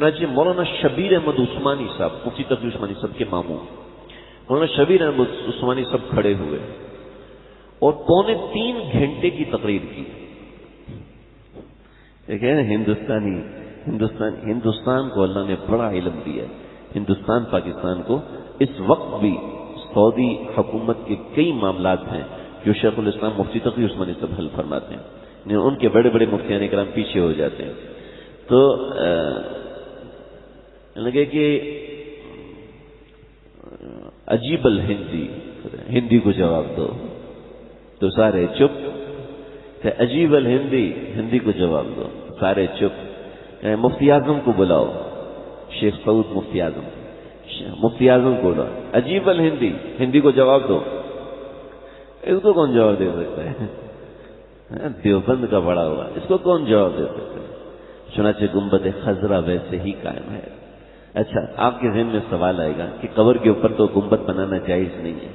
چنانچہ مولانا شبیر احمد عثمانی صاحب مفتی تقی عثمانی صاحب کے ماموں مولانا شبیر احمد عثمانی صاحب کھڑے ہوئے اور 2.25 گھنٹے کی تقریر کی. دیکھیں ہندوستان کو اللہ نے بڑا علم دیا ہے. ہندوستان پاکستان کو اس وقت بھی سعودی حکومت کے کئی معاملات ہیں جو شیخ الاسلام مفتی تقی عثمانی صاحب حل فرماتے ہیں. ان کے بڑے بڑے مفتیان کرام پیچھے ہو جاتے ہیں. تو لگے کہ عجیب الہندی، ہندی کو جواب دو تو سارے چپ. عجیب الہندی، ہندی کو جواب دو سارے چپ. مفتی اعظم کو بلاؤ، شیخ سعود مفتی اعظم کو بلاؤ. عجیب الہندی، ہندی کو جواب دو. اس کو کون جواب دے سکتا ہے؟ دیوبند کا بڑا ہوا، اس کو کون جواب دے سکتا ہے؟ چنانچہ گنبد خضرا ویسے ہی قائم ہے. اچھا، آپ کے ذہن میں سوال آئے گا کہ قبر کے اوپر تو گنبد بنانا جائز نہیں ہے،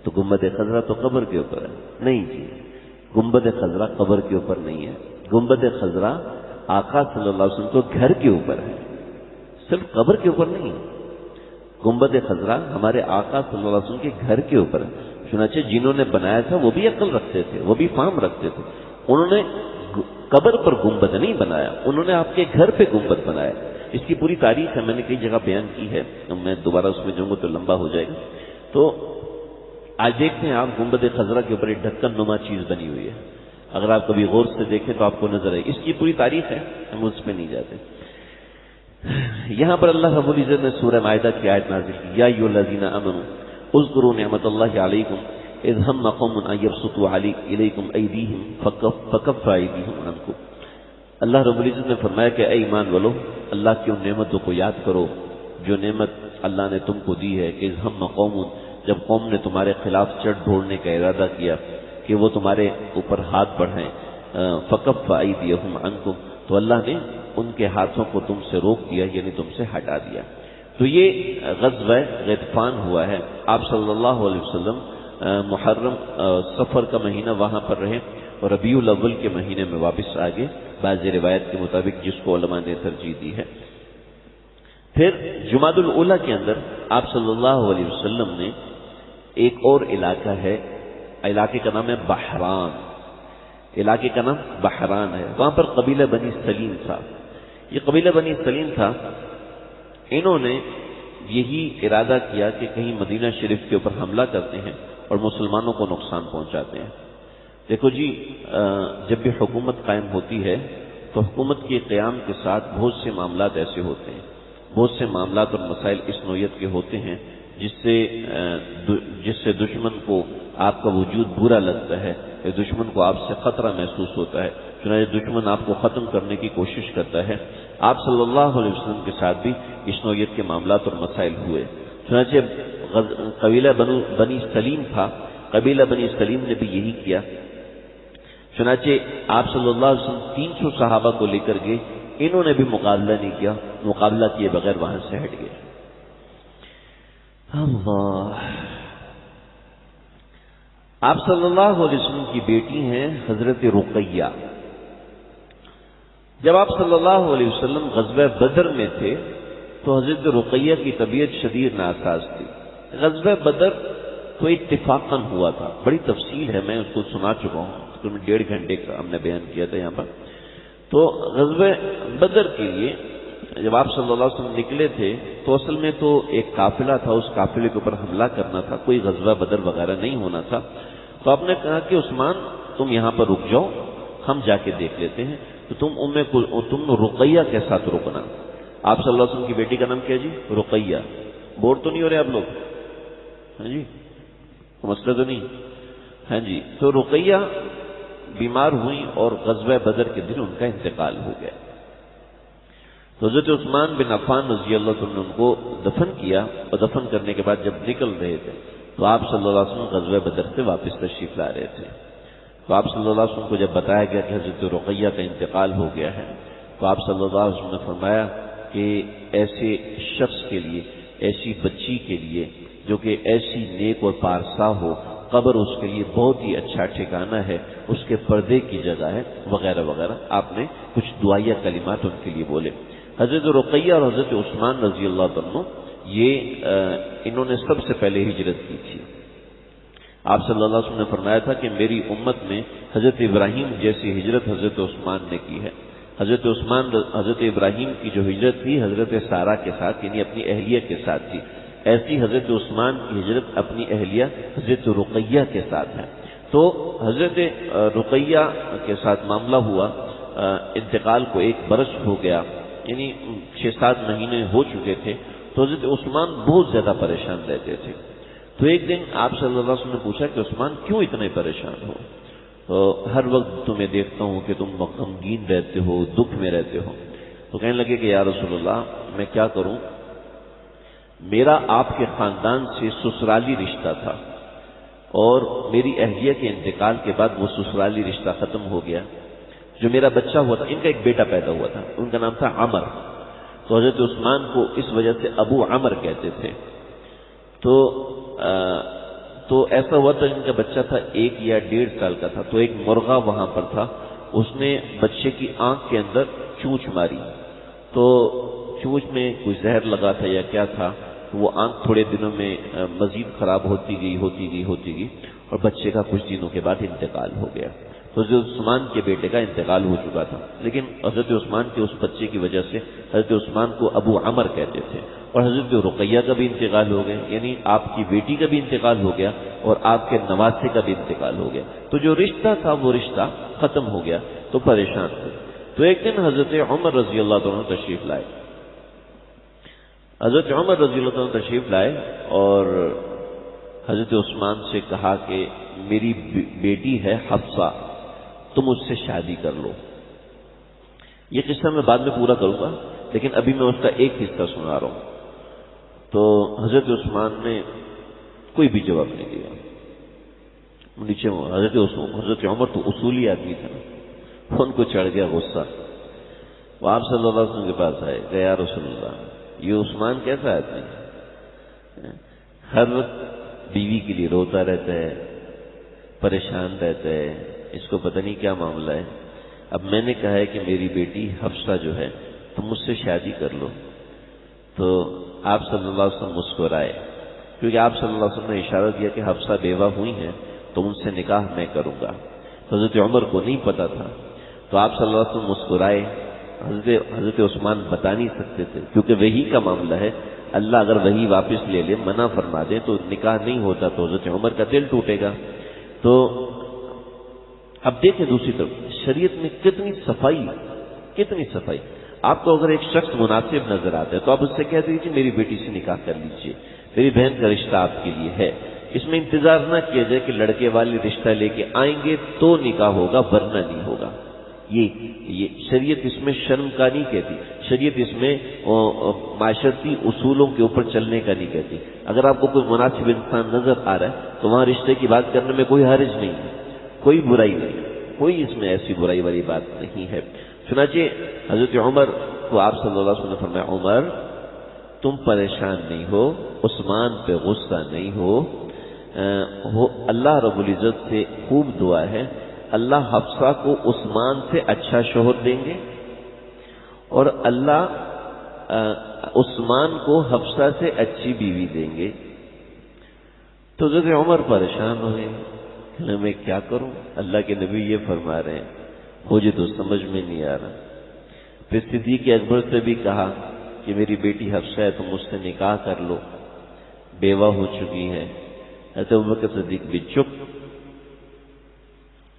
تو گنبد خضرا تو قبر کے اوپر ہے. نہیں جی، گنبد خضرا قبر کے اوپر نہیں ہے. گنبد خضرا آقا صلی اللہ علیہ وسلم کو گھر کے اوپر ہے، صرف قبر کے اوپر نہیں ہے. گنبد خضرا ہمارے آقا صلی اللہ علیہ وسلم کے گھر کے اوپر ہے. چنانچہ جنہوں نے بنایا تھا وہ بھی عقل رکھتے تھے، وہ بھی فہم رکھتے تھے. انہوں نے قبر پر گنبد نہیں بنایا، انہوں نے آپ کے گھر پہ گنبد بنایا. اس کی پوری تاریخ ہے، میں نے کئی جگہ بیان کی ہے، میں دوبارہ اس میں جاؤں گا تو لمبا ہو جائے گا. تو آج دیکھتے ہیں آپ گنبد خضرا کے اوپر ایک ڈھکن نما چیز بنی ہوئی ہے. اگر آپ کبھی غور سے دیکھیں تو آپ کو نظر آئے. اس کی پوری تاریخ ہے، ہم اس پہ نہیں جاتے. یہاں پر اللہ رب العزت نے سورہ مائدہ کی آیت نازل کی، یا ایھا الذین آمنوا اذکروا نعمت اللہ علیکم اذ ہم قوم ان یبسطوا الیکم ایدیہم فکف ایدیہم عنکم. اللہ رب العزت نے فرمایا کہ اے ایمان والو، اللہ کی ان نعمتوں کو یاد کرو جو نعمت اللہ نے تم کو دی ہے کہ اذ ہم قوم، جب قوم نے تمہارے خلاف چڑھ ڈھوڑنے کا ارادہ کیا کہ وہ تمہارے اوپر ہاتھ بڑھائیں، فکف ایدیہم عنکم، تو اللہ نے ان کے ہاتھوں کو تم سے روک دیا، یعنی تم سے ہٹا دیا. تو یہ غزوہ غطفان ہوا ہے. آپ صلی اللہ علیہ وسلم محرم صفر کا مہینہ وہاں پر رہے اور ربیع الاول کے مہینے میں واپس آگے، بعض روایت کے مطابق جس کو علماء نے ترجیح دی ہے. پھر جمادی الاولیٰ کے اندر آپ صلی اللہ علیہ وسلم نے ایک اور علاقہ ہے، علاقے کا نام ہے بحران. علاقے کا نام بحران ہے. وہاں پر قبیلہ بنی سلیم تھا. یہ قبیلہ بنی سلیم تھا، انہوں نے یہی ارادہ کیا کہ کہیں مدینہ شریف کے اوپر حملہ کرتے ہیں اور مسلمانوں کو نقصان پہنچاتے ہیں. دیکھو جی، جب بھی حکومت قائم ہوتی ہے تو حکومت کے قیام کے ساتھ بہت سے معاملات ایسے ہوتے ہیں، بہت سے معاملات اور مسائل اس نوعیت کے ہوتے ہیں جس سے دشمن کو آپ کا وجود برا لگتا ہے، دشمن کو آپ سے خطرہ محسوس ہوتا ہے. چنانچہ دشمن آپ کو ختم کرنے کی کوشش کرتا ہے. آپ صلی اللہ علیہ وسلم کے ساتھ بھی اس نوعیت کے معاملات اور مسائل ہوئے. چنانچہ قبیلہ بنی سلیم تھا، قبیلہ بنی سلیم نے بھی یہی کیا. چنانچہ آپ صلی اللہ علیہ وسلم 300 صحابہ کو لے کر گئے، انہوں نے بھی مقابلہ نہیں کیا، مقابلہ کیے بغیر وہاں سے ہٹ گئے. اللہ. آپ صلی اللہ علیہ وسلم کی بیٹی ہیں حضرت رقیہ. جب آپ صلی اللہ علیہ وسلم غزوہ بدر میں تھے تو حضرت رقیہ کی طبیعت شدید ناساز تھی. غزوہ بدر تو اتفاقاً ہوا تھا، بڑی تفصیل ہے، میں اس کو سنا چکا ہوں، تقریباً 1.5 گھنٹے کا ہم نے بیان کیا تھا یہاں پر. تو غزوہ بدر کے لیے جب آپ صلی اللہ علیہ وسلم نکلے تھے تو اصل میں تو ایک قافلہ تھا، اس قافلے کے اوپر حملہ کرنا تھا، کوئی غزوہ بدر وغیرہ نہیں ہونا تھا. تو آپ نے کہا کہ عثمان تم یہاں پر رک جاؤ، ہم جا کے دیکھ لیتے ہیں. تو تم رقیہ کے ساتھ رکنا. آپ صلی اللہ علیہ وسلم کی بیٹی کا نام کیا جی؟ رقیہ. بور تو نہیں ہو رہے آپ لوگ؟ ہاں جی، مسئلہ تو نہیں؟ ہاں جی. تو رقیہ بیمار ہوئی اور غزوہ بدر کے دن ان کا انتقال ہو گیا. تو حضرت عثمان بن عفان رضی اللہ عنہ نے ان کو دفن کیا، اور دفن کرنے کے بعد جب نکل رہے تھے تو آپ صلی اللہ علیہ وسلم غزوہ بدر سے واپس تشریف لا رہے تھے. تو آپ صلی اللہ علیہ وسلم کو جب بتایا گیا کہ حضرت رقیہ کا انتقال ہو گیا ہے تو آپ صلی اللہ علیہ وسلم نے فرمایا کہ ایسے شخص کے لیے، ایسی بچی کے لیے جو کہ ایسی نیک اور پارسا ہو، قبر اس کے لیے بہت ہی اچھا ٹھکانہ ہے، اس کے پردے کی جگہ ہے، وغیرہ وغیرہ. آپ نے کچھ دعائیہ کلمات ان کے لیے بولے. حضرت رقیہ اور حضرت عثمان رضی اللہ عنہ یہ انہوں نے سب سے پہلے ہجرت کی تھی۔ آپ صلی اللہ علیہ وسلم نے فرمایا تھا کہ میری امت میں حضرت ابراہیم جیسی ہجرت حضرت عثمان نے کی ہے۔ حضرت ابراہیم کی جو ہجرت تھی حضرت سارہ کے ساتھ یعنی اپنی اہلیہ کے ساتھ تھی، ایسی حضرت عثمان کی ہجرت اپنی اہلیہ حضرت رقیہ کے ساتھ ہے۔ تو حضرت رقیہ کے ساتھ معاملہ ہوا، انتقال کو 1 برس ہو گیا، یعنی 6-7 مہینے ہو چکے تھے، تو حضرت عثمان بہت زیادہ پریشان رہتے تھے۔ تو ایک دن آپ صلی اللہ علیہ وسلم نے پوچھا کہ عثمان کیوں اتنے پریشان ہو؟ تو ہر وقت تمہیں دیکھتا ہوں کہ تم غمگین رہتے ہو، دکھ میں رہتے ہو۔ تو کہنے لگے کہ یا رسول اللہ میں کیا کروں، میرا آپ کے خاندان سے سسرالی رشتہ تھا اور میری اہلیہ کے انتقال کے بعد وہ سسرالی رشتہ ختم ہو گیا۔ جو میرا بچہ ہوا تھا، ان کا ایک بیٹا پیدا ہوا تھا، ان کا نام تھا عمر، تو حضرت عثمان کو اس وجہ سے ابو عمر کہتے تھے۔ تو ایسا ہوا تھا، ان کا بچہ تھا 1 یا 1.5 سال کا تھا، تو ایک مرغا وہاں پر تھا، اس نے بچے کی آنکھ کے اندر چونچ ماری، تو چونچ میں کوئی زہر لگا تھا یا کیا تھا، تو وہ آنکھ تھوڑے دنوں میں مزید خراب ہوتی گئی اور بچے کا کچھ دنوں کے بعد انتقال ہو گیا۔ تو حضرت عثمان کے بیٹے کا انتقال ہو چکا تھا، لیکن حضرت عثمان کے اس بچے کی وجہ سے حضرت عثمان کو ابو عمر کہتے تھے، اور حضرت رقیہ کا بھی انتقال ہو گیا، یعنی آپ کی بیٹی کا بھی انتقال ہو گیا اور آپ کے نواسے کا بھی انتقال ہو گیا۔ تو جو رشتہ تھا وہ رشتہ ختم ہو گیا، تو پریشان تھے۔ تو ایک دن حضرت عمر رضی اللہ عنہ تشریف لائے، حضرت عمر رضی اللہ عنہ تشریف لائے اور حضرت عثمان سے کہا کہ میری بیٹی ہے حفصہ، تم اس سے شادی کر لو۔ یہ قصہ میں بعد میں پورا کروں گا، لیکن ابھی میں اس کا ایک حصہ سنا رہا ہوں۔ تو حضرت عثمان نے کوئی بھی جواب نہیں دیا، نیچے حضرت عمر تو اصولی آدمی تھا، ان کو چڑھ گیا غصہ۔ وہ آپ صلی اللہ علیہ وسلم کے پاس آئے کہ یا رسول اللہ یہ عثمان کیسا آدمی ہے، ہر وقت بیوی کے لیے روتا رہتا ہے، پریشان رہتا ہے، اس کو پتہ نہیں کیا معاملہ ہے۔ اب میں نے کہا ہے کہ میری بیٹی حفصہ جو ہے تم مجھ سے شادی کر لو، تو آپ صلی اللہ علیہ وسلم مسکرائے، کیونکہ آپ صلی اللہ علیہ وسلم نے اشارہ دیا کہ حفصہ بیوہ ہوئی ہیں تو ان سے نکاح میں کروں گا۔ حضرت عمر کو نہیں پتا تھا، تو آپ صلی اللہ علیہ وسلم مسکرائے۔ حضرت عثمان بتا نہیں سکتے تھے کیونکہ وحی کا معاملہ ہے، اللہ اگر وحی واپس لے لے، منع فرما دے تو نکاح نہیں ہوتا، تو حضرت عمر کا دل ٹوٹے گا۔ تو اب دیکھیں دوسری طرف شریعت میں کتنی صفائی۔ آپ کو اگر ایک شخص مناسب نظر آتا ہے تو آپ اس سے کہہ دیجیے میری بیٹی سے نکاح کر لیجیے، میری بہن کا رشتہ آپ کے لیے ہے۔ اس میں انتظار نہ کیا جائے کہ لڑکے والے رشتہ لے کے آئیں گے تو نکاح ہوگا ورنہ نہیں ہوگا۔ یہ شریعت اس میں شرم کا نہیں کہتی، شریعت اس میں معاشرتی اصولوں کے اوپر چلنے کا نہیں کہتی۔ اگر آپ کو کوئی مناسب انسان نظر آ رہا ہے تو وہاں رشتے کی بات کرنے میں کوئی حرج نہیں ہے، کوئی برائی نہیں، کوئی اس میں ایسی برائی والی بات نہیں ہے۔ چنانچہ حضرت عمر کو آپ صلی اللہ علیہ وسلم نے فرمایا عمر تم پریشان نہیں ہو، عثمان پہ غصہ نہیں ہو، اللہ رب العزت سے خوب دعا ہے، اللہ حفصہ کو عثمان سے اچھا شوہر دیں گے اور اللہ عثمان کو حفصہ سے اچھی بیوی دیں گے۔ تو حضرت عمر پریشان ہوئے، میں کیا کروں، اللہ کے نبی یہ فرما رہے ہیں، مجھے تو سمجھ میں نہیں آ رہا۔ پھر صدیق اکبر سے بھی کہا کہ میری بیٹی حفصہ ہے تم مجھ سے نکاح کر لو، بیوہ ہو چکی ہے۔ حضرت ابوبکر صدیق بھی چپ،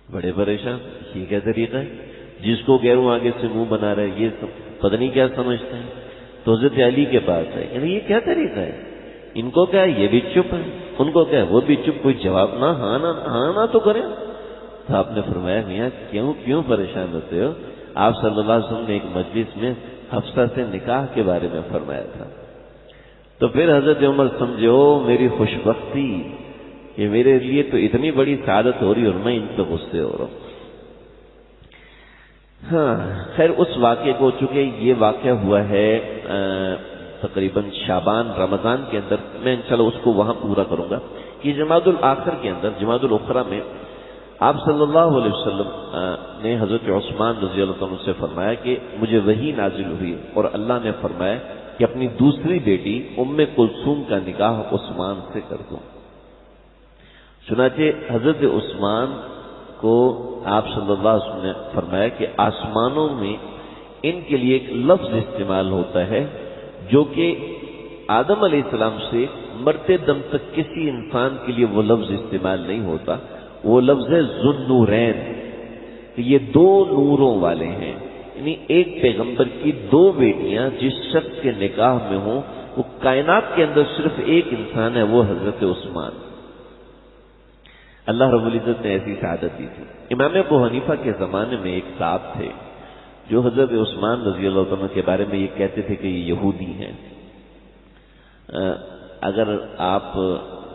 بڑے پریشان، یہ کیا طریقہ ہے، جس کو کہہ رہا ہوں آگے سے منہ بنا رہے، یہ پتہ نہیں کیا سمجھتے ہیں۔ تو حضرت علی کے پاس ہے، یعنی یہ کیا طریقہ ہے، ان کو کیا ہے یہ بھی چپ ہے، ان کو کیا ہے وہ بھی چپ، کوئی جواب نہ، ہاں نہ تو کرے۔ تو آپ نے فرمایا میاں کیوں پریشان ہوتے ہو، آپ صلی اللہ علیہ وسلم نے ایک مجلس میں حفصہ سے نکاح کے بارے میں فرمایا تھا۔ تو پھر حضرت عمر سمجھو میری خوش بختی، یہ میرے لیے تو اتنی بڑی سعادت ہو رہی اور میں ان پہ غصے ہو رہا ہوں۔ ہاں خیر اس واقعے کو، چونکہ یہ واقعہ ہوا ہے تقریباً شعبان رمضان کے اندر، میں انشاءاللہ اس کو وہاں پورا کروں گا کہ جمادی الاخر کے اندر، جمادی الاخرى میں آپ صلی اللہ علیہ وسلم نے حضرت عثمان رضی اللہ عنہ سے فرمایا کہ مجھے وحی نازل ہوئی اور اللہ نے فرمایا کہ اپنی دوسری بیٹی ام کلثوم کا نکاح عثمان سے کر دوں۔ چنانچہ حضرت عثمان کو آپ صلی اللہ علیہ وسلم نے فرمایا کہ آسمانوں میں ان کے لیے ایک لفظ استعمال ہوتا ہے جو کہ آدم علیہ السلام سے مرتے دم تک کسی انسان کے لیے وہ لفظ استعمال نہیں ہوتا، وہ لفظ ہے ذوالنورین، کہ یہ دو نوروں والے ہیں، یعنی ایک پیغمبر کی دو بیٹیاں جس شخص کے نکاح میں ہوں، وہ کائنات کے اندر صرف ایک انسان ہے، وہ حضرت عثمان۔ اللہ رب العزت نے ایسی سعادت دی تھی۔ امام ابو حنیفہ کے زمانے میں ایک صاحب تھے جو حضرت عثمان رضی اللہ عنہ کے بارے میں یہ کہتے تھے کہ یہ یہودی ہیں۔ اگر آپ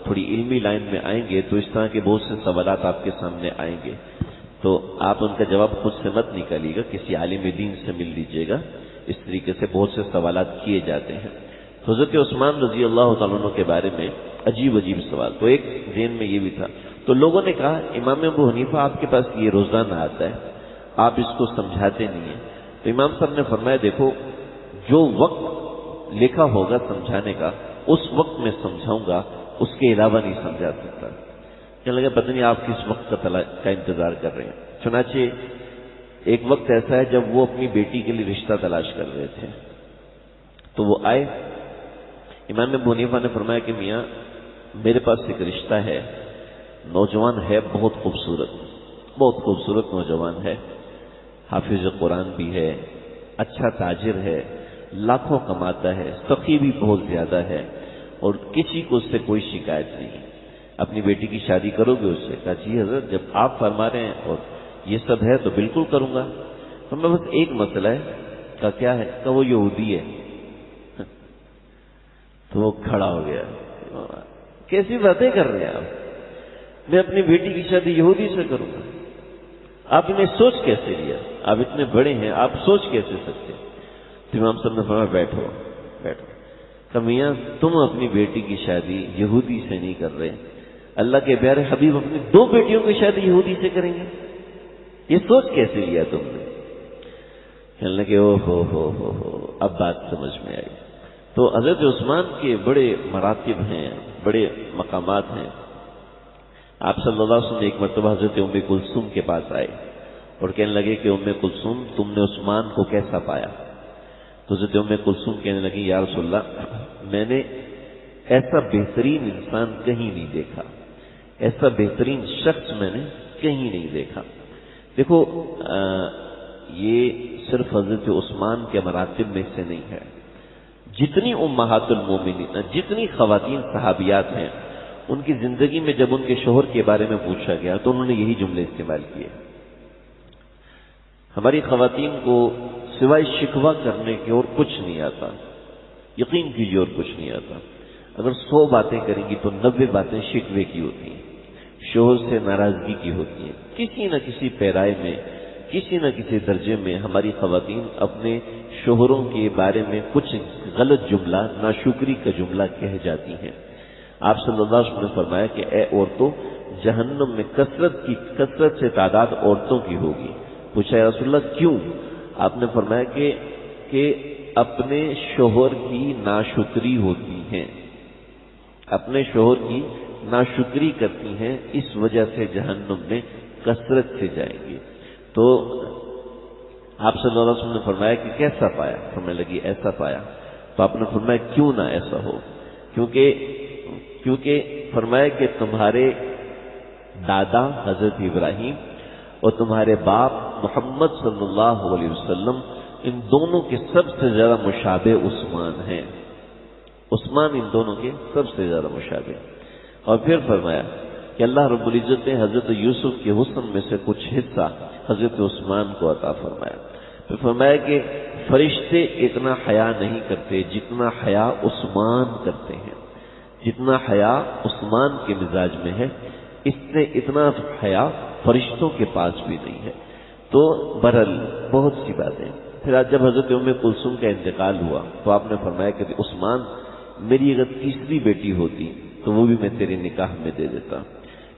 تھوڑی علمی لائن میں آئیں گے تو اس طرح کے بہت سے سوالات آپ کے سامنے آئیں گے، تو آپ ان کا جواب خود سے مت نکالیے گا، کسی عالم دین سے مل لیجیے گا۔ اس طریقے سے بہت سے سوالات کیے جاتے ہیں۔ حضرت عثمان رضی اللہ تعالیٰ عنہ کے بارے میں عجیب عجیب سوال، تو ایک ذہن میں یہ بھی تھا، تو لوگوں نے کہا امام ابو حنیفہ آپ کے پاس یہ روزانہ آتا ہے، آپ اس کو سمجھاتے نہیں ہیں۔ تو امام صاحب نے فرمایا دیکھو، جو وقت لکھا ہوگا سمجھانے کا اس وقت میں سمجھاؤں گا، اس کے علاوہ نہیں سمجھا سکتا۔ کہنے لگا پتہ نہیں آپ کس وقت کا انتظار کر رہے ہیں۔ چنانچہ ایک وقت ایسا ہے جب وہ اپنی بیٹی کے لیے رشتہ تلاش کر رہے تھے، تو وہ آئے، امام ابو حنیفہ نے فرمایا کہ میاں میرے پاس ایک رشتہ ہے، نوجوان ہے، بہت خوبصورت نوجوان ہے، حافظ قرآن بھی ہے، اچھا تاجر ہے، لاکھوں کماتا ہے، سخی بھی بہت زیادہ ہے، اور کسی کو اس سے کوئی شکایت نہیں۔ اپنی بیٹی کی شادی کرو گے اس سے؟ کہا جی حضرت جب آپ فرما رہے ہیں اور یہ سب ہے تو بالکل کروں گا۔ تو میں بس ایک مسئلہ ہے۔ کہا کیا ہے؟ کہا وہ یہودی ہے۔ تو وہ کھڑا ہو گیا، کیسی باتیں کر رہے ہیں آپ، میں اپنی بیٹی کی شادی یہودی سے کروں گا؟ آپ نے سوچ کیسے لیا؟ آپ اتنے بڑے ہیں، آپ سوچ کیسے سکتے؟ تو امام صاحب نے فرمایا بیٹھو۔ کہ میاں تم اپنی بیٹی کی شادی یہودی سے نہیں کر رہے، اللہ کے پیارے حبیب اپنی دو بیٹیوں کی شادی یہودی سے کریں گے، یہ سوچ کیسے لیا تم نے؟ کہنے لگے او ہو اب بات سمجھ میں آئی۔ تو حضرت عثمان کے بڑے مراتب ہیں، بڑے مقامات ہیں۔ آپ صلی اللہ علیہ وسلم ایک مرتبہ حضرت ام کلثوم کے پاس آئے اور کہنے لگے کہ ام کلثوم تم نے عثمان کو کیسا پایا؟ تو حضرت ام کلثوم کہنے لگی یا رسول اللہ میں نے ایسا بہترین انسان کہیں نہیں دیکھا، ایسا بہترین شخص میں نے کہیں نہیں دیکھا۔ دیکھو یہ صرف حضرت عثمان کے مراتب میں سے نہیں ہے، جتنی امہات المومنین، جتنی خواتین صحابیات ہیں، ان کی زندگی میں جب ان کے شوہر کے بارے میں پوچھا گیا تو انہوں نے یہی جملے استعمال کیے۔ ہماری خواتین کو سوائے شکوہ کرنے کے اور کچھ نہیں آتا، یقین کیجیے اور کچھ نہیں آتا۔ اگر 100 باتیں کریں گی تو 90 باتیں شکوے کی ہوتی ہیں، شوہر سے ناراضگی کی ہوتی ہیں، کسی نہ کسی پیرائے میں، کسی نہ کسی درجے میں ہماری خواتین اپنے شوہروں کے بارے میں کچھ غلط جملہ، ناشکری کا جملہ کہہ جاتی ہیں۔ آپ صلی اللہ علیہ وسلم نے فرمایا کہ اے عورتوں، جہنم میں کثرت سے تعداد عورتوں کی ہوگی۔ پوچھا یا رسول اللہ کیوں؟ آپ نے فرمایا کہ اپنے شوہر کی ناشکری ہوتی ہیں، اپنے شوہر کی ناشکری کرتی ہیں، اس وجہ سے جہنم میں کثرت سے جائیں گی۔ تو آپ صلی اللہ علیہ وسلم نے فرمایا کہ کیسا پایا؟ فرمانے لگی ایسا پایا۔ تو آپ نے فرمایا کیوں نہ ایسا ہو؟ کیونکہ فرمایا کہ تمہارے دادا حضرت ابراہیم اور تمہارے باپ محمد صلی اللہ علیہ وسلم، ان دونوں کے سب سے زیادہ مشابہ عثمان ہیں، عثمان ان دونوں کے سب سے زیادہ مشابہ۔ اور پھر فرمایا کہ اللہ رب العزت نے حضرت یوسف کے حسن میں سے کچھ حصہ حضرت عثمان کو عطا فرمایا۔ پھر فرمایا کہ فرشتے اتنا حیا نہیں کرتے جتنا حیا عثمان کرتے ہیں، جتنا حیا عثمان کے مزاج میں ہے، اس سے اتنا حیا فرشتوں کے پاس بھی نہیں ہے۔ تو برحال بہت سی باتیں۔ پھر آج جب حضرت ام کلثوم کا انتقال ہوا تو آپ نے فرمایا کہ عثمان میری اگر تیسری بیٹی ہوتی تو وہ بھی میں تیرے نکاح میں دے دیتا،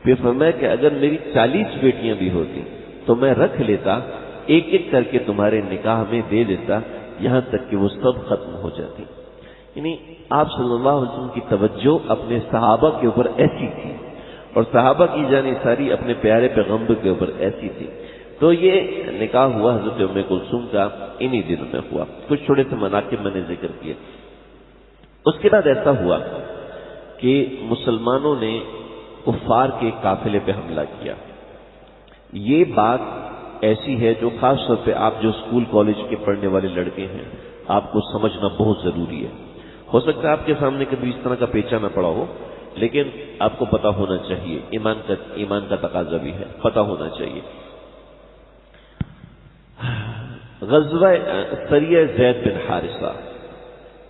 پھر فرمایا کہ اگر میری 40 بیٹیاں بھی ہوتی تو میں رکھ لیتا، ایک ایک کر کے تمہارے نکاح میں دے دیتا، یہاں تک کہ وہ سب ختم ہو جاتی۔ یعنی آپ صلی اللہ علیہ وسلم کی توجہ اپنے صحابہ کے اوپر ایسی تھی، اور صحابہ کی جانی ساری اپنے پیارے پیغمبر کے اوپر ایسی تھی۔ تو یہ نکاح ہوا حضرت ام کلثوم کا، انہی دنوں میں ہوا۔ کچھ چھوٹے سے مناقب میں نے ذکر کیے۔ اس کے بعد ایسا ہوا کہ مسلمانوں نے کفار کے قافلے پہ حملہ کیا۔ یہ بات ایسی ہے جو خاص طور پہ آپ جو اسکول کالج کے پڑھنے والے لڑکے ہیں آپ کو سمجھنا بہت ضروری ہے۔ ہو سکتا ہے آپ کے سامنے کبھی اس طرح کا پیچا نہ پڑا ہو، لیکن آپ کو پتا ہونا چاہیے، ایمان کا تقاضا بھی ہے، پتا ہونا چاہیے۔ غزوہ سریہ زید بن حارثہ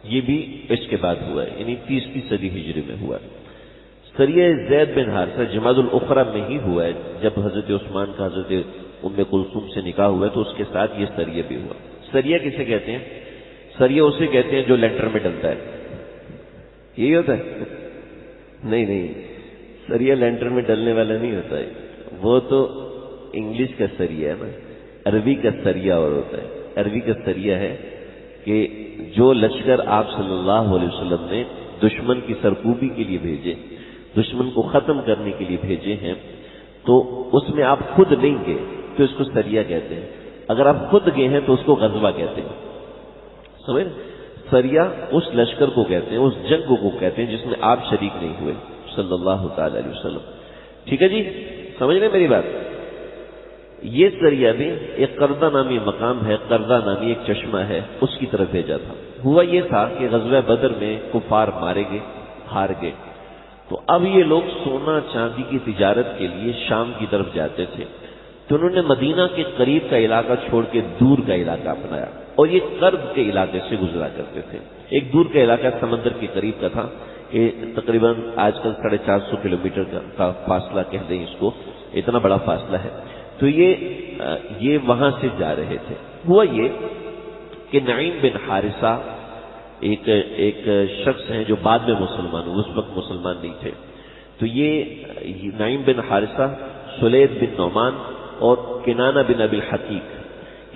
یہ بھی اس کے بعد ہوا ہے، یعنی 30ویں صدی ہجری میں ہوا ہے۔ سریہ زید بن حارثہ جمادی الاخری میں ہی ہوا ہے، جب حضرت عثمان کا حضرت ام کلثوم سے نکاح ہوا ہے تو اس کے ساتھ یہ سریہ بھی ہوا۔ سریہ کسے کہتے ہیں؟ سریہ اسے کہتے ہیں جو لینٹر میں ڈلتا ہے، یہی ہوتا ہے؟ نہیں، سریہ لینٹر میں ڈلنے والا نہیں ہوتا ہے، وہ تو انگلش کا سریہ ہے نا، عربی کا سریہ اور ہوتا ہے۔ عربی کا سریہ ہے کہ جو لشکر آپ صلی اللہ علیہ وسلم نے دشمن کی سرکوبی کے لیے بھیجے، دشمن کو ختم کرنے کے لیے بھیجے ہیں، تو اس میں آپ خود نہیں گئے تو اس کو سریہ کہتے ہیں، اگر آپ خود گئے ہیں تو اس کو غزوہ کہتے ہیں۔ سمجھ؟ سریہ اس لشکر کو کہتے ہیں، اس جنگ کو کہتے ہیں جس میں آپ شریک نہیں ہوئے صلی اللہ تعالی علیہ وسلم۔ ٹھیک ہے جی، سمجھ رہے میری بات؟ یہ سریہ بھی ایک قرضہ نامی مقام ہے، قرضہ نامی ایک چشمہ ہے، اس کی طرف بھیجا تھا۔ ہوا یہ تھا کہ غزوہ بدر میں کفار مارے گئے، ہار گئے، تو اب یہ لوگ سونا چاندی کی تجارت کے لیے شام کی طرف جاتے تھے، تو انہوں نے مدینہ کے قریب کا علاقہ چھوڑ کے دور کا علاقہ اپنایا، اور یہ کرب کے علاقے سے گزرا کرتے تھے۔ ایک دور کا علاقہ سمندر کے قریب کا تھا، یہ تقریباً آج کل 450 کلومیٹر کا فاصلہ کہہ دیں اس کو، اتنا بڑا فاصلہ ہے۔ تو یہ وہاں سے جا رہے تھے۔ ہوا یہ کہ نعیم بن حارثہ ایک شخص ہیں جو بعد میں مسلمان ہوئے، اس وقت مسلمان نہیں تھے، تو یہ نعیم بن حارثہ، سلید بن نعمان اور کنانہ بن ابی الحقیق،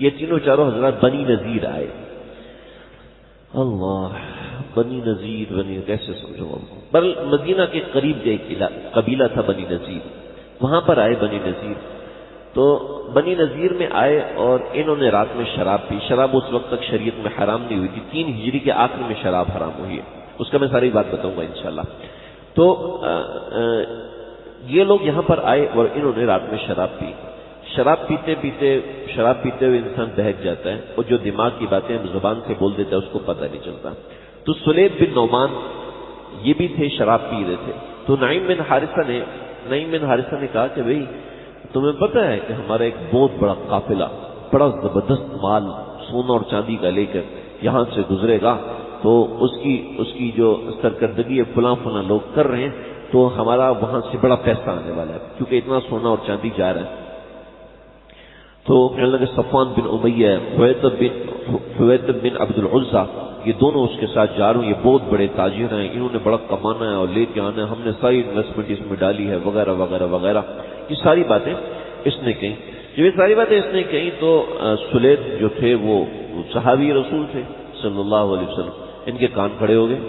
یہ تینوں چاروں حضرات بنی نذیر آئے۔ اللہ، بنی نذیر، کیسے سمجھو؟ پر مدینہ کے قریب ایک قبیلہ تھا بنی نذیر، وہاں پر آئے بنی نذیر۔ تو بنی نذیر میں آئے اور انہوں نے رات میں شراب پی۔ شراب اس وقت تک شریعت میں حرام نہیں ہوئی تھی، 3 ہجری کے آخر میں شراب حرام ہوئی ہے، اس کا میں ساری بات بتاؤں گا انشاءاللہ۔ تو یہ لوگ یہاں پر آئے اور انہوں نے رات میں شراب پی۔ شراب پیتے ہوئے انسان بہک جاتا ہے، اور جو دماغ کی باتیں زبان سے بول دیتا ہے اس کو پتہ نہیں چلتا۔ تو سلید بن نعمان یہ بھی تھے، شراب پی رہے تھے۔ تو نعیم بن حارثہ نے کہا کہ بھئی تمہیں پتہ ہے کہ ہمارا ایک بہت بڑا قافلہ، بڑا زبردست مال سونا اور چاندی کا لے کر یہاں سے گزرے گا، تو اس کی جو سرکردگی فلاں لوگ کر رہے ہیں، تو ہمارا وہاں سے بڑا پیسہ آنے والا ہے، کیونکہ اتنا سونا اور چاندی جا رہا ہے۔ تو کہنے لگے صفوان بن امیہ، حویطب بن عبد العزیٰ، یہ دونوں اس کے ساتھ جا رہے ہیں، یہ بہت بڑے تاجر ہیں، انہوں نے بڑا کمانا ہے اور لے کے آنا ہے، ہم نے ساری انویسٹمنٹ اس میں ڈالی ہے، وغیرہ وغیرہ وغیرہ۔ یہ ساری باتیں اس نے کہیں۔ جب یہ ساری باتیں اس نے کہیں تو سلید جو تھے وہ صحابی رسول تھے صلی اللہ علیہ وسلم، ان کے کان کھڑے ہو گئے،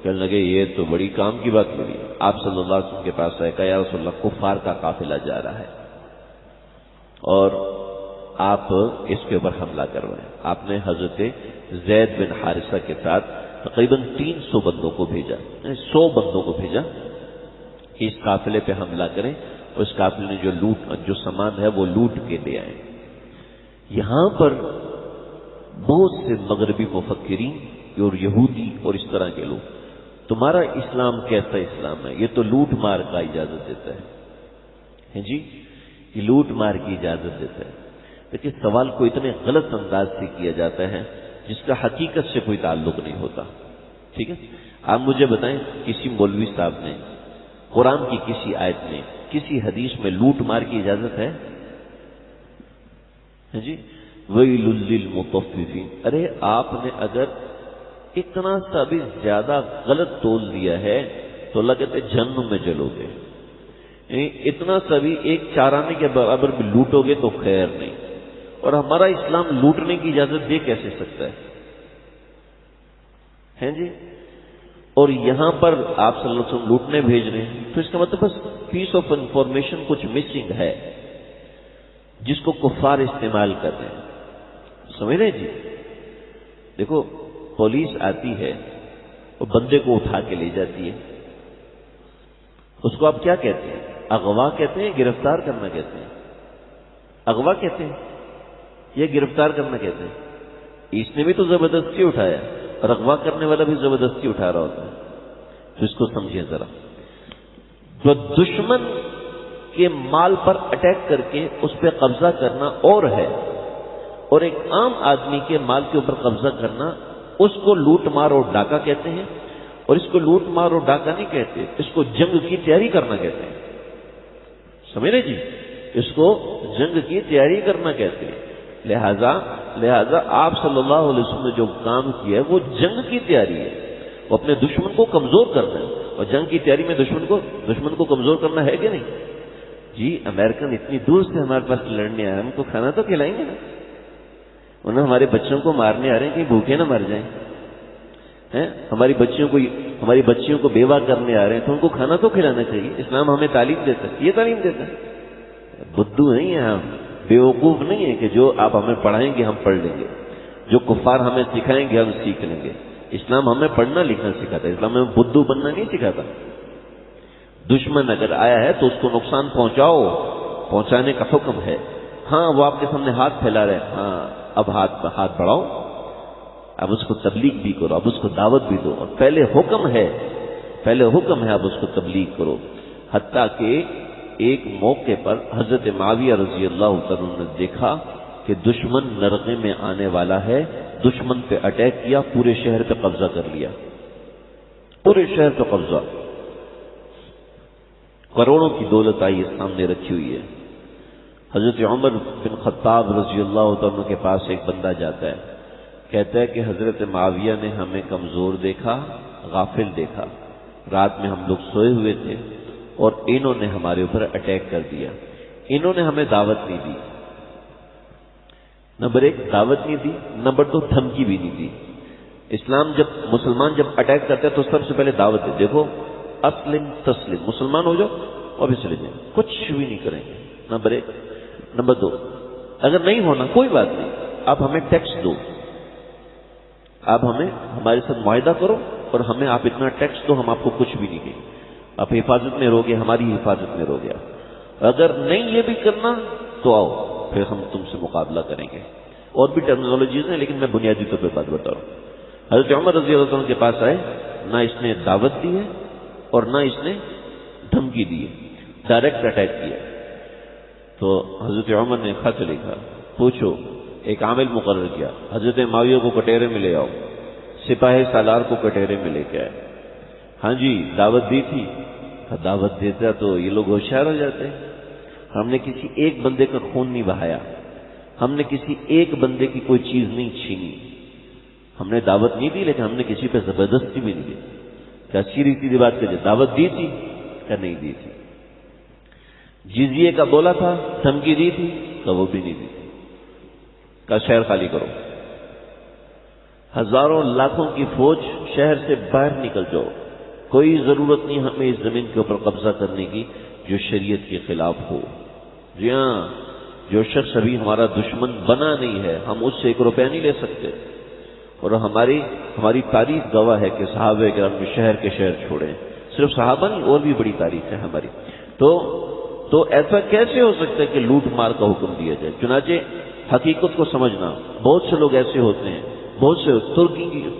کہنے لگے یہ تو بڑی کام کی بات ہوئی۔ آپ صلی اللہ علیہ وسلم کے پاس آئے، کہا یا رسول اللہ، کفار کا قافلہ جا رہا ہے اور آپ اس کے اوپر حملہ کروائیں۔ آپ نے حضرت زید بن حارثہ کے ساتھ تقریباً 300 بندوں کو بھیجا، 100 بندوں کو بھیجا کہ اس قافلے پہ حملہ کریں، اور اس قافلے نے جو سامان ہے وہ لوٹ کے لے آئیں۔ یہاں پر بہت سے مغربی مفکرین اور یہودی اور اس طرح کے لوگ، تمہارا اسلام کیسا اسلام ہے؟ یہ تو لوٹ مار کا اجازت دیتا ہے جی، یہ لوٹ مار کی اجازت دیتا ہے۔ لیکن سوال کو اتنے غلط انداز سے کیا جاتا ہے جس کا حقیقت سے کوئی تعلق نہیں ہوتا۔ ٹھیک ہے، آپ مجھے بتائیں، کسی مولوی صاحب نے قرآن کی کسی آیت میں، کسی حدیث میں لوٹ مار کی اجازت ہے جی؟ ویل للمطففین، ارے آپ نے اگر اتنا سا بھی زیادہ غلط تول دیا ہے تو اللہ کہتے جہنم میں جلو گے۔ اتنا سا بھی ایک چارانے کے برابر بھی لوٹو گے تو خیر نہیں. اور ہمارا اسلام لوٹنے کی اجازت دے کیسے سکتا ہے جی؟ اور یہاں پر آپ صلی اللہ علیہ وسلم لوٹنے بھیج رہے ہیں، تو اس کا مطلب بس پیس آف انفارمیشن کچھ مسنگ ہے جس کو کفار استعمال کر رہے ہیں. سمجھ رہے جی؟ دیکھو پولیس آتی ہے اور بندے کو اٹھا کے لے جاتی ہے، اس کو آپ کیا کہتے ہیں؟ اغوا کہتے ہیں، گرفتار کرنا کہتے ہیں؟ اغوا کہتے ہیں یا گرفتار کرنا کہتے ہیں؟ اس نے بھی تو زبردستی اٹھایا اور اغوا کرنے والا بھی زبردستی اٹھا رہا ہوتا ہے. تو اس کو سمجھیں ذرا. جو دشمن کے مال پر اٹیک کر کے اس پہ قبضہ کرنا اور ہے، اور ایک عام آدمی کے مال کے اوپر قبضہ کرنا، اس کو لوٹ مار اور ڈاکہ کہتے ہیں. اور اس کو لوٹ مار اور ڈاکہ نہیں کہتے، اس کو جنگ کی تیاری کرنا کہتے ہیں. سمجھ رہے جی؟ اس کو جنگ کی تیاری کرنا کہتے ہیں. لہذا آپ صلی اللہ علیہ وسلم نے جو کام کیا ہے وہ جنگ کی تیاری ہے. وہ اپنے دشمن کو کمزور کرنا ہے، اور جنگ کی تیاری میں دشمن کو کمزور کرنا ہے کہ نہیں؟ جی امریکن اتنی دور سے ہمارے پاس لڑنے آئے، ہم کو کھانا تو کھلائیں گے نا. انہوں ہمارے بچوں کو مارنے آ رہے ہیں کہ بھوکے نہ مر جائیں. ہماری بچیوں کو بیوہ کرنے آ رہے ہیں تو ان کو کھانا تو کھلانا چاہیے. اسلام ہمیں تعلیم دیتا ہے، یہ تعلیم دیتا ہے. بدھو نہیں ہیں ہم، بیوقوف نہیں ہے کہ جو آپ ہمیں پڑھائیں گے ہم پڑھ لیں گے، جو کفار ہمیں سکھائیں گے ہم سیکھ لیں گے. اسلام ہمیں پڑھنا لکھنا سکھاتا ہے، اسلام ہمیں بدھو بننا نہیں سکھاتا. دشمن اگر آیا ہے تو اس کو نقصان پہنچانے کا حکم ہے. ہاں وہ آپ کے سامنے ہاتھ پھیلا رہے ہیں، ہاں اب ہاتھ بڑھاؤ، اب اس کو تبلیغ بھی کرو، اب اس کو دعوت بھی دو. اور پہلے حکم ہے اب اس کو تبلیغ کرو. حتیٰ کہ ایک موقع پر حضرت معاویہ رضی اللہ عنہ نے دیکھا کہ دشمن نرغے میں آنے والا ہے، دشمن پہ اٹیک کیا، پورے شہر پہ قبضہ کر لیا، پورے شہر پہ قبضہ. کروڑوں کی دولت آئی سامنے رکھی ہوئی ہے. حضرت عمر بن خطاب رضی اللہ عنہ کے پاس ایک بندہ جاتا ہے، کہتا ہے کہ حضرت معاویہ نے ہمیں کمزور دیکھا، غافل دیکھا، رات میں ہم لوگ سوئے ہوئے تھے اور انہوں نے ہمارے اوپر اٹیک کر دیا. انہوں نے ہمیں دعوت نہیں دی، نمبر 1 دعوت نہیں دی، نمبر 2 دھمکی بھی نہیں دی. اسلام مسلمان جب اٹیک کرتا ہے تو سب سے پہلے دعوت ہے. دیکھو اسلم تسلم، مسلمان ہو جاؤ اور بھی چلے جائیں، کچھ بھی نہیں کریں گے. نمبر 1. نمبر 2 اگر نہیں ہونا کوئی بات نہیں، آپ ہمیں ٹیکس دو، آپ ہمارے ساتھ معاہدہ کرو اور ہمیں آپ اتنا ٹیکس دو، ہم آپ کو کچھ بھی نہیں دیں. آپ حفاظت میں رہو گے، ہماری حفاظت میں رہو گے. اگر نہیں یہ بھی کرنا تو آؤ، پھر ہم تم سے مقابلہ کریں گے. اور بھی ٹرمینالوجیز ہیں لیکن میں بنیادی طور پہ بات بتا رہا ہوں. حضرت عمر رضی اللہ عنہ کے پاس آئے، نہ اس نے دعوت دی ہے اور نہ اس نے دھمکی دی ہے، ڈائریکٹ اٹیک کیا. تو حضرت عمر نے خط لکھا، پوچھو، ایک عامل مقرر کیا، حضرت معاویہ کو کٹہرے میں لے آؤ، سپاہی سالار کو کٹہرے میں لے کے آئے. ہاں جی دعوت دی تھی. دعوت دیتا تو یہ لوگ ہوشیار ہو جاتے ہیں. ہم نے کسی ایک بندے کا خون نہیں بہایا، ہم نے کسی ایک بندے کی کوئی چیز نہیں چھینی. ہم نے دعوت نہیں دی لیکن ہم نے کسی پہ زبردستی بھی نہیں دی. کیا سیدھی سیدھی بات کہتے، دعوت دی تھی یا نہیں دی تھی؟ جزیے کا بولا تھا، دھمکی دی تھی تو وہ بھی نہیں دی تھی. کا شہر خالی کرو، ہزاروں لاکھوں کی فوج شہر سے باہر نکل جاؤ، کوئی ضرورت نہیں ہمیں اس زمین کے اوپر قبضہ کرنے کی جو شریعت کے خلاف ہو. جی ہاں، جو شخص ابھی ہمارا دشمن بنا نہیں ہے ہم اس سے 1 روپیہ نہیں لے سکتے. اور ہماری تاریخ گواہ ہے کہ صحابہ کرام نے شہر کے شہر چھوڑے. صرف صحابہ نہیں، اور بھی بڑی تاریخ ہے ہماری. تو ایسا کیسے ہو سکتا ہے کہ لوٹ مار کا حکم دیا جائے؟ چنانچہ حقیقت کو سمجھنا، بہت سے لوگ ایسے ہوتے ہیں، بہت سے.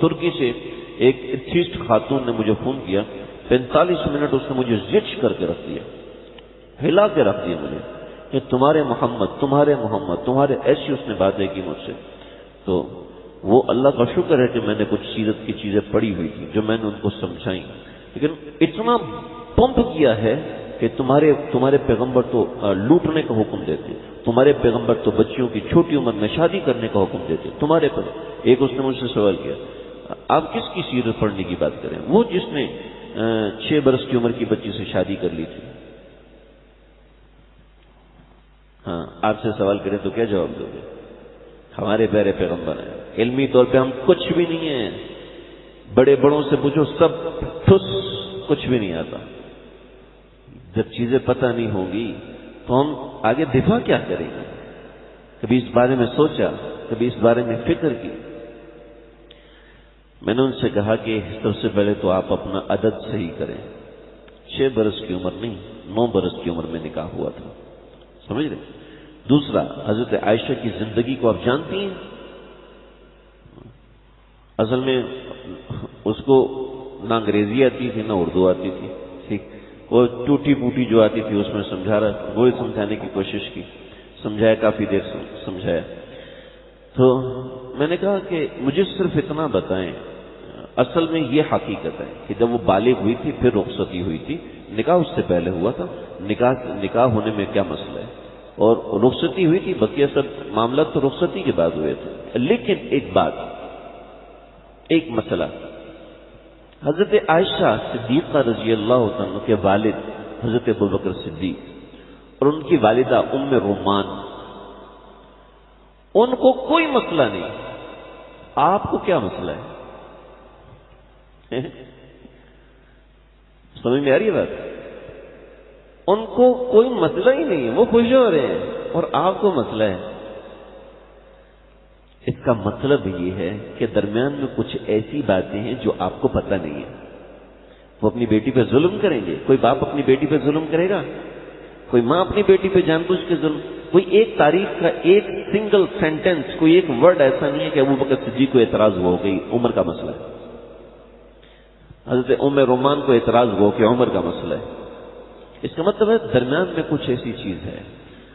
ترکی سے ایک ایتھیسٹ خاتون نے مجھے فون کیا، 45 منٹ اس نے مجھے زچ کر کے رکھ دیا، ہلا کے رکھ دیا مجھے کہ تمہارے محمد ایسی اس نے باتیں کی مجھ سے. تو وہ اللہ کا شکر ہے کہ میں نے کچھ سیرت کی چیزیں پڑھی ہوئی تھی جو میں نے ان کو سمجھائیں. لیکن اتنا پمپ کیا ہے کہ تمہارے پیغمبر تو لوٹنے کا حکم دیتے، تمہارے پیغمبر تو بچیوں کی چھوٹی عمر میں شادی کرنے کا حکم دیتے تمہارے پر. ایک اس نے مجھ سے سوال کیا، آپ کس کی سیرت پڑھنے کی بات کریں؟ وہ جس نے 6 برس کی عمر کی بچی سے شادی کر لی تھی. آپ سے سوال کریں تو کیا جواب دو گے؟ ہمارے پیارے پیغمبر ہیں، علمی طور پہ ہم کچھ بھی نہیں ہیں، بڑے بڑوں سے پوچھو سب ٹھس، کچھ بھی نہیں آتا۔ جب چیزیں پتہ نہیں ہوں گی تو ہم آگے دفاع کیا کریں گے؟ کبھی اس بارے میں سوچا، کبھی اس بارے میں فکر کی؟ میں نے ان سے کہا کہ سب سے پہلے تو آپ اپنا عدد صحیح کریں۔ 6 برس کی عمر نہیں، 9 برس کی عمر میں نکاح ہوا تھا، سمجھ رہے؟ دوسرا، حضرت عائشہ کی زندگی کو آپ جانتی ہیں؟ اصل میں اس کو نہ انگریزی آتی تھی نہ اردو آتی تھی، ٹھیک، وہ ٹوٹی پوٹی جو آتی تھی اس میں وہی سمجھانے کی کوشش کی، سمجھایا، کافی دیر سمجھایا۔ تو میں نے کہا کہ مجھے صرف اتنا بتائیں، اصل میں یہ حقیقت ہے کہ جب وہ بالغ ہوئی تھی پھر رخصتی ہوئی تھی، نکاح اس سے پہلے ہوا تھا، نکاح ہونے میں کیا مسئلہ ہے؟ اور رخصتی ہوئی تھی، بقیہ سب معاملات تو رخصتی کے بعد ہوئے تھے۔ لیکن ایک بات، ایک مسئلہ، حضرت عائشہ صدیقہ رضی اللہ عنہ کے والد حضرت ابوبکر صدیق اور ان کی والدہ ام رومان، ان کو کوئی مسئلہ نہیں، آپ کو کیا مسئلہ ہے؟ سمجھ میں آ رہی ہے بات؟ ان کو کوئی مسئلہ ہی نہیں ہے، وہ خوش ہو رہے ہیں، اور آپ کو مسئلہ ہے۔ اس کا مطلب یہ ہے کہ درمیان میں کچھ ایسی باتیں ہیں جو آپ کو پتہ نہیں ہے۔ وہ اپنی بیٹی پہ ظلم کریں گے؟ کوئی باپ اپنی بیٹی پہ ظلم کرے گا؟ کوئی ماں اپنی بیٹی پہ جان بوجھ کے ظلم؟ کوئی ایک تاریخ کا ایک سنگل سینٹنس، کوئی ایک ورڈ ایسا نہیں ہے کہ ابوبکر صدیق کو اعتراض ہو گئی عمر کا مسئلہ ہے، حضرت ام رومان کو اعتراض ہو کہ عمر کا مسئلہ ہے۔ اس کا مطلب ہے درمیان میں کچھ ایسی چیز ہے۔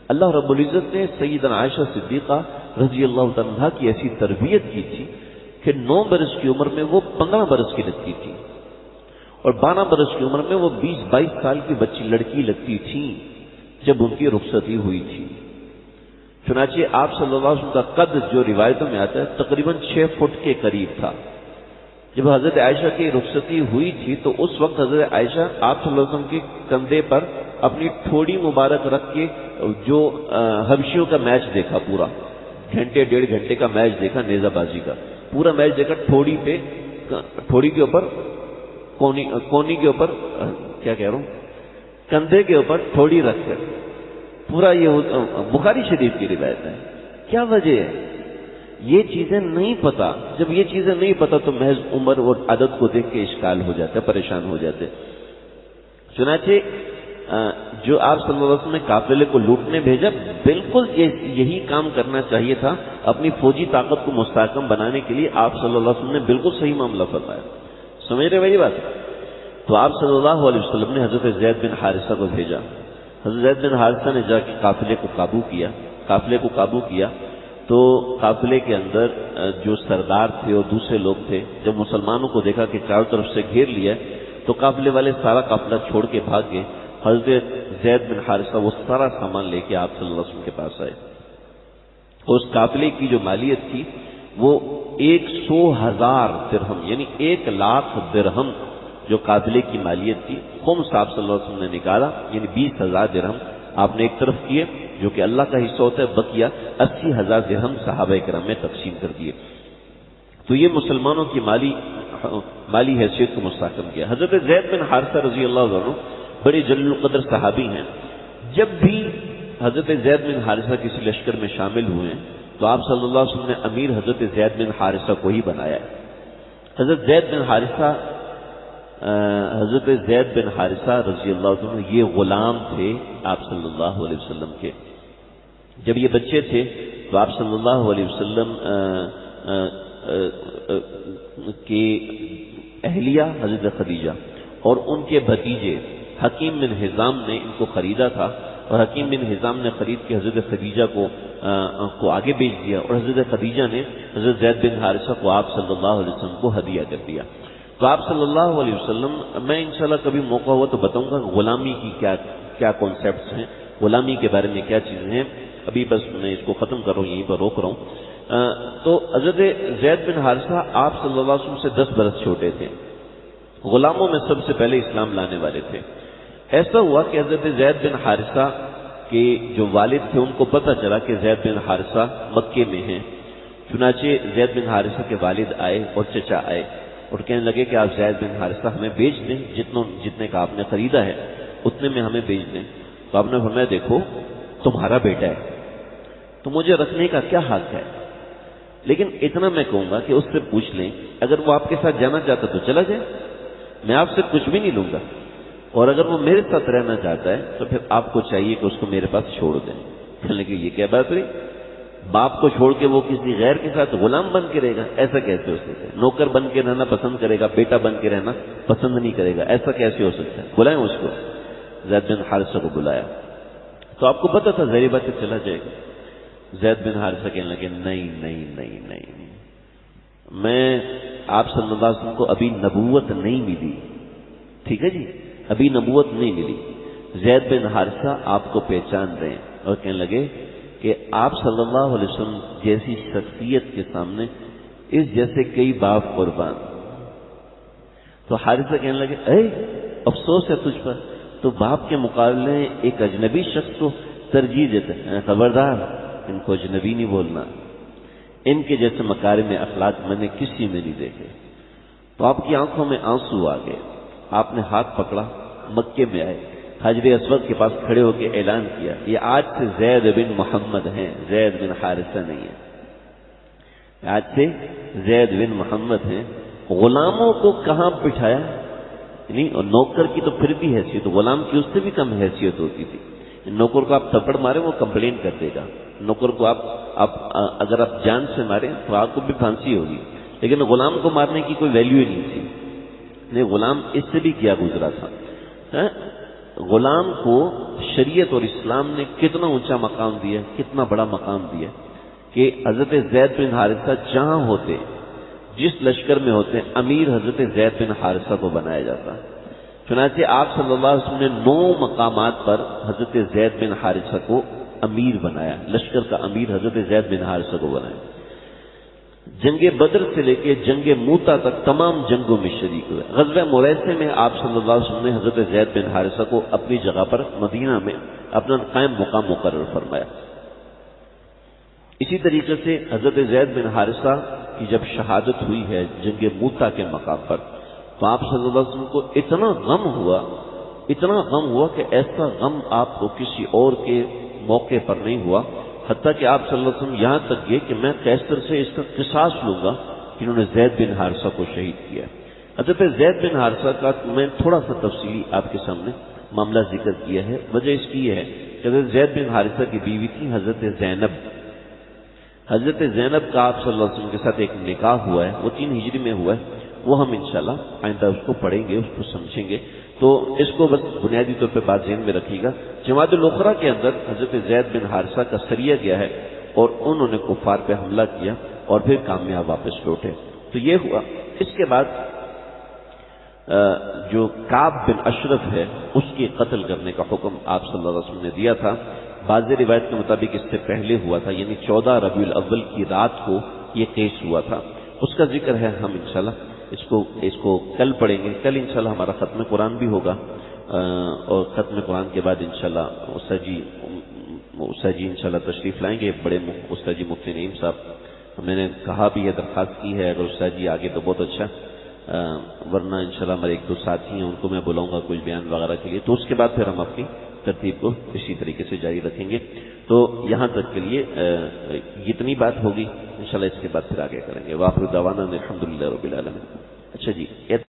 اللہ رب العزت نے سیدنا عائشہ صدیقہ رضی اللہ عنہا کی ایسی تربیت کی تھی کہ 9 برس کی عمر میں وہ 15 برس کی لگتی تھی، اور 12 برس کی عمر میں وہ 20-22 سال کی بچی لڑکی لگتی تھی جب ان کی رخصتی ہوئی تھی۔ چنانچہ آپ صلی اللہ علیہ وسلم کا قد جو روایتوں میں آتا ہے تقریباً 6 فٹ کے قریب تھا۔ جب حضرت عائشہ کی رخصتی ہوئی تھی تو اس وقت حضرت عائشہ آپ صلی اللہ علیہ وسلم کے کندھے پر اپنی ٹھوڑی مبارک رکھ کے جو حبشیوں کا میچ دیکھا، پورا گھنٹے 1.5 گھنٹے کا میچ دیکھا، نیزہ بازی کا پورا میچ دیکھا، ٹھوڑی کے اوپر کونی کے اوپر کیا کہہ رہا ہوں، کندھے کے اوپر ٹھوڑی رکھ کر، پورا یہ بخاری شریف کی روایت ہے۔ کیا وجہ ہے؟ یہ چیزیں نہیں پتا۔ جب یہ چیزیں نہیں پتا تو محض عمر اور عدد کو دیکھ کے اشکال ہو جاتا ہے، پریشان ہو جاتے۔ چنانچہ جو آپ صلی اللہ علیہ وسلم نے قافلے کو لوٹنے بھیجا، بالکل یہی کام کرنا چاہیے تھا، اپنی فوجی طاقت کو مستحکم بنانے کے لیے آپ صلی اللہ علیہ وسلم نے بالکل صحیح معاملہ فرمایا۔ سمجھ رہے بھائی بات؟ تو آپ صلی اللہ علیہ وسلم نے حضرت زید بن حارثہ کو بھیجا۔ حضرت زید بن حارثہ نے جا کے قافلے کو قابو کیا تو قافلے کے اندر جو سردار تھے اور دوسرے لوگ تھے، جب مسلمانوں کو دیکھا کہ چاروں طرف سے گھیر لیا تو قافلے والے سارا قافلہ چھوڑ کے بھاگ گئے۔ حضرت زید بن حارثہ وہ سارا سامان لے کے آپ صلی اللہ علیہ وسلم کے پاس آئے۔ اس قافلے کی جو مالیت تھی وہ 100,000 درہم، یعنی 1,00,000 درہم جو قافلے کی مالیت تھی، خمس آپ صلی اللہ علیہ وسلم نے نکالا، یعنی 20,000 درہم آپ نے ایک طرف کیے جو کہ اللہ کا حصہ ہوتا ہے، بقیہ 80,000 درہم صحابہ کرام میں تقسیم کر دیے۔ تو یہ مسلمانوں کی مالی حیثیت کو مستحکم کیا۔ حضرت زید بن حارثہ رضی اللہ عنہ بڑے جلیل القدر صحابی ہیں۔ جب بھی حضرت زید بن حارثہ کسی لشکر میں شامل ہوئے ہیں تو آپ صلی اللہ علیہ وسلم نے امیر حضرت زید بن حارثہ کو ہی بنایا ہے۔ حضرت زید بن حارثہ رضی اللہ عنہ یہ غلام تھے آپ صلی اللہ علیہ وسلم کے۔ جب یہ بچے تھے تو آپ صلی اللہ علیہ وسلم کی اہلیہ حضرت خدیجہ اور ان کے بھتیجے حکیم بن حزام نے ان کو خریدا تھا، اور حکیم بن حزام نے خرید کے حضرت خدیجہ کو آگے بیچ دیا، اور حضرت خدیجہ نے حضرت زید بن حارثہ کو آپ صلی اللہ علیہ وسلم کو ہدیہ کر دیا۔ تو آپ صلی اللہ علیہ وسلم، میں انشاءاللہ کبھی موقع ہوا تو بتاؤں گا غلامی کی کیا کانسیپٹس ہیں، غلامی کے بارے میں کیا چیزیں ہیں۔ ابھی بس میں اس کو ختم کر رہا ہوں، یہیں پر روک رہا ہوں۔ تو حضرت زید بن حارثہ آپ صلی اللہ علیہ وسلم سے 10 برس چھوٹے تھے، غلاموں میں سب سے پہلے اسلام لانے والے تھے۔ ایسا ہوا کہ حضرت زید بن حارثہ کہ جو والد تھے ان کو پتہ چلا کہ زید بن حارثہ مکے میں ہیں، چنانچہ زید بن حارثہ کے والد آئے اور چچا آئے اور کہنے لگے کہ آپ زید بن حارثہ ہمیں بیچ دیں، جتنے کا آپ نے خریدا ہے اتنے میں ہمیں بیچ دیں۔ تو آپ نے فرمایا دیکھو تمہارا بیٹا ہے تو مجھے رکھنے کا کیا حق ہے، لیکن اتنا میں کہوں گا کہ اس سے پوچھ لیں، اگر وہ آپ کے ساتھ جانا چاہتا تو چلا جائے، میں آپ سے کچھ بھی نہیں لوں گا، اور اگر وہ میرے ساتھ رہنا چاہتا ہے تو پھر آپ کو چاہیے کہ اس کو میرے پاس چھوڑ دیں۔ کہنے لگے یہ کیا بات ہوئی، باپ کو چھوڑ کے وہ کسی غیر کے ساتھ غلام بن کے رہے گا، ایسا کیسے ہو سکتا ہے؟ نوکر بن کے رہنا پسند کرے گا، بیٹا بن کے رہنا پسند نہیں کرے گا، ایسا کیسے ہو سکتا ہے؟ بلائیں اس کو، زید بن حارثہ کو بلایا تو آپ کو پتا تھا ظاہری بات ہے چلا جائے گا۔ زید بن حارثہ کہنے لگے نہیں نہیں نہیں نہیں، میں آپ صلی اللہ علیہ وسلم کو ابھی نبوت نہیں ملی، ٹھیک ہے جی، ابھی نبوت نہیں ملی۔ زید بن حارثہ آپ کو پہچان رہے ہیں اور کہنے لگے کہ آپ صلی اللہ علیہ وسلم جیسی شخصیت کے سامنے اس جیسے کئی باپ قربان۔ تو حارثہ کہنے لگے اے افسوس ہے تجھ پر، تو باپ کے مقابلے میں ایک اجنبی شخص کو ترجیح دیتے ہیں، خبردار ان کو اجنبی نہیں بولنا، ان کے جیسے مکارم اخلاق میں نے کسی میں نہیں دیکھے۔ تو آپ کی آنکھوں میں آنسو آ گئے، آپ نے ہاتھ پکڑا، مکے میں آئے، حجر اسود کے پاس کھڑے ہو کے اعلان کیا یہ آج سے زید بن محمد ہیں، زید بن حارثہ نہیں ہے، آج سے زید بن محمد ہیں۔ غلاموں کو کہاں بٹھایا، نہیں، اور نوکر کی تو پھر بھی حیثیت، غلام کی اس سے بھی کم حیثیت ہوتی تھی۔ نوکر کو آپ تھپڑ مارے وہ کمپلین کر دے گا، نوکر کو اگر آپ جان سے مارے تو آپ کو بھی پھانسی ہوگی، لیکن غلام کو مارنے کی کوئی ویلیو ہی نہیں تھی۔ نہیں، غلام اس سے بھی کیا گزرا تھا، غلام کو شریعت اور اسلام نے کتنا اونچا مقام دیا، کتنا بڑا مقام دیا کہ حضرت زید بن حارثہ جہاں ہوتے، جس لشکر میں ہوتے، امیر حضرت زید بن حارثہ کو بنایا جاتا۔ چنانچہ آپ صلی اللہ علیہ وسلم نے 9 مقامات پر حضرت زید بن حارثہ کو امیر بنایا، لشکر کا امیر حضرت زید بن حارثہ کو بنایا۔ جنگ بدر سے لے کے جنگ موتا تک تمام جنگوں میں شریک ہوئے۔ غزوہ مریسہ میں آپ صلی اللہ علیہ وسلم نے حضرت زید بن حارثہ کو اپنی جگہ پر مدینہ میں اپنا قائم مقام مقرر فرمایا۔ اسی طریقے سے حضرت زید بن حارثہ کی جب شہادت ہوئی ہے جنگ موتا کے مقام پر، تو آپ صلی اللہ علیہ وسلم کو اتنا غم ہوا کہ ایسا غم آپ کو کسی اور کے موقع پر نہیں ہوا، حتیٰ کہ آپ صلی اللہ علیہ وسلم یہاں تک گئے کہ میں قیصر سے اس کا قصاص لوں گا کہ انہوں نے زید بن حارثہ کو شہید کیا۔ حضرت زید بن حارثہ کا میں تھوڑا سا تفصیلی آپ کے سامنے معاملہ ذکر کیا ہے، وجہ اس کی یہ ہے کہ حضرت زید بن حارثہ کی بیوی تھی حضرت زینب۔ حضرت زینب کا آپ صلی اللہ علیہ وسلم کے ساتھ ایک نکاح ہوا ہے، وہ 3 ہجری میں ہوا ہے، وہ ہم انشاءاللہ آئندہ اس کو پڑھیں گے، اس کو سمجھیں گے، تو اس کو بس بنیادی طور پہ بات ذہن میں رکھیے گا۔ جماعت الاخرى کے اندر حضرت زید بن حارثہ کا سریہ گیا ہے اور انہوں نے کفار پہ حملہ کیا اور پھر کامیاب واپس لوٹے، تو یہ ہوا۔ اس کے بعد جو کعب بن اشرف ہے اس کی قتل کرنے کا حکم آپ صلی اللہ علیہ وسلم نے دیا تھا۔ بعض روایت کے مطابق اس سے پہلے ہوا تھا، یعنی 14 ربیع الاول کی رات کو یہ کیس ہوا تھا، اس کا ذکر ہے، ہم انشاءاللہ اس کو کل پڑھیں گے۔ کل انشاءاللہ ہمارا ختم قرآن بھی ہوگا، اور ختم قرآن کے بعد انشاءاللہ استاد جی انشاءاللہ تشریف لائیں گے، بڑے استاد جی مفتی نعیم صاحب، میں نے کہا بھی ہے، درخواست کی ہے، اگر استاد جی آگے تو بہت اچھا، ورنہ انشاءاللہ ہمارے 1-2 ساتھی ہیں ان کو میں بلاؤں گا کچھ بیان وغیرہ کے لیے، تو اس کے بعد پھر ہم اپنی ترتیب کو اسی طریقے سے جاری رکھیں گے۔ تو یہاں تک کے لیے اتنی بات ہوگی، انشاءاللہ اس کے بعد پھر آگے کریں گے۔ وآخر دعوانا الحمدللہ رب العالمین۔ اچھا جی،